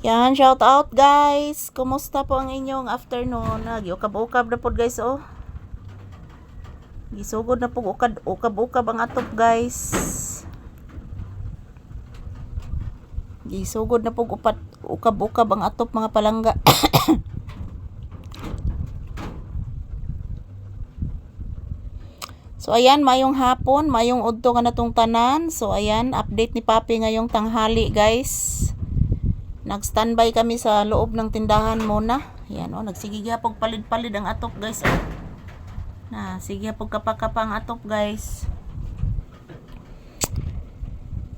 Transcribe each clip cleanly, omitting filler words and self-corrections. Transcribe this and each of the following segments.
Yan, shout out guys. Kumusta po ang inyong afternoon? Giukab-ukab na po guys, oh. Gisugod na po ukab-ukab ang atop guys. Gisugod na po ukab-ukab ang atop mga palangga. So ayan, mayong hapon, mayong udto ka na tong tanan. So ayan, update ni Papi ngayong tanghali guys. Nag-standby kami sa loob ng tindahan muna. Ayan, oh, nagsige pog palid-palid ang atop guys. Oh. Sige pog kapakapa ang atop guys.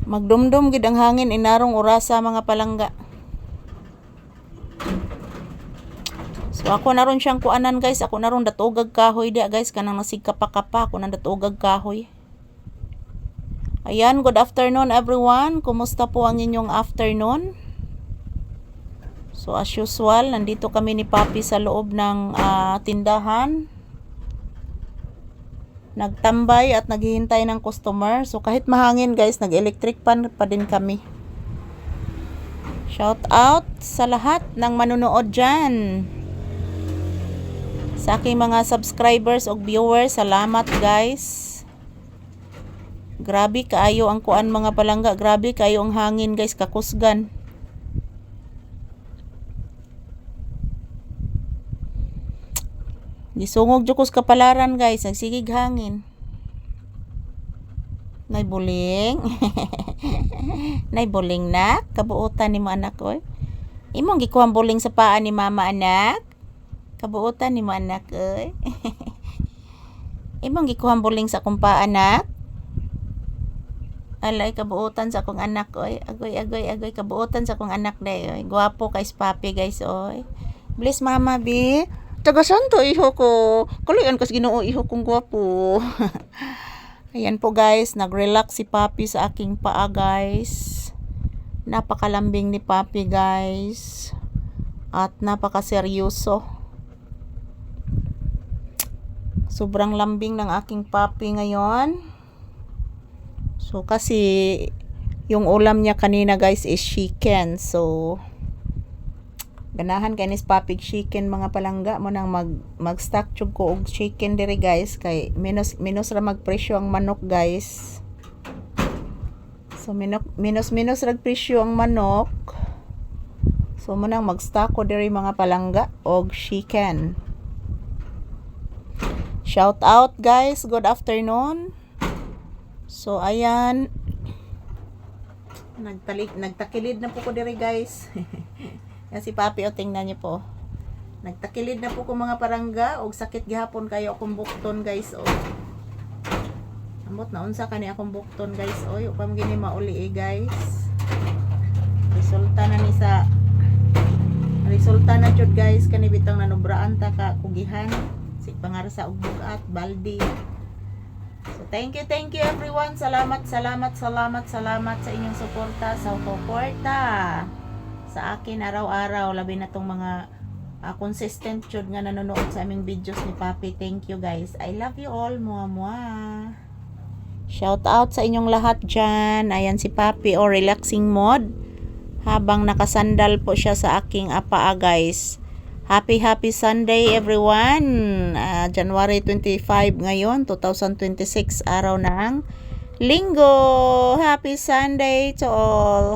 Magdumdum gid ang hangin inarong orasa mga palangga. So ako naron siyang kuanan guys, ako naron datugag kahoy dia guys kanang nasigkapa-kapa ako nang datugag kahoy. Ayan, good afternoon everyone. Kumusta po ang inyong afternoon? So as usual, nandito kami ni Papi sa loob ng tindahan. Nagtambay at naghihintay ng customer. So kahit mahangin guys, nag-electric pan pa din kami. Shout out sa lahat ng manunood dyan. Sa aking mga subscribers o viewers, salamat guys. Grabe kaayo ang kuan mga palangga. Grabe kaayo ang hangin guys, kakusgan. Gisungog jukos kapalaran guys, nagsigig hangin. Nay buling. Nay buling na, kabuutan ni mo anak ko. Imong gikuhang buling sa paa ni mama anak. Kabuutan ni mo anak oy. Imong gikuhang buling sa akong paa anak. Alay kabuutan sa akong anak oy. Agoy kabuutan sa akong anak day oy. Guwapo kay Papi guys oy. Bless mama bi. Taga santo iho ko. Kalayan kas Ginoo iho kong gwapo. Ayan po guys, nag-relax si Papi sa aking paa guys. Napakalambing ni Papi guys. At napakaseryoso. Sobrang lambing ng aking Papi ngayon. So kasi yung ulam niya kanina guys is chicken. So ganahan kay ni Papi chicken mga palangga mo nang mag-stock jud ko og chicken diri guys kay minus ra magpresyo ang manok guys. So minus ra presyo ang manok. So mo nang mag-stock ko diri mga palangga og chicken. Shout out guys, good afternoon. So ayan, nagtakilid na po ko diri guys. Si Papi o tingnan niyo po. Nagtakilid na po ko mga parangga og sakit gihapon kayo akong bukton guys o. Amot na unsa kani akong bukton guys oy, upam gini mauli guys. Resulta na jud guys kani bitang nanubraan ta ka kugihan. Si pangarsa og bugat baldi. So thank you everyone. Salamat sa inyong suporta sa akin araw-araw, labi na tong mga consistent jud nga nanonood sa aming videos ni Papi. Thank you guys. I love you all. Mua. Shout out sa inyong lahat dyan. Ayan si Papi o relaxing mode habang nakasandal po siya sa aking apaa guys. Happy Sunday everyone. January 25 ngayon, 2026, araw ng Linggo. Happy Sunday to all.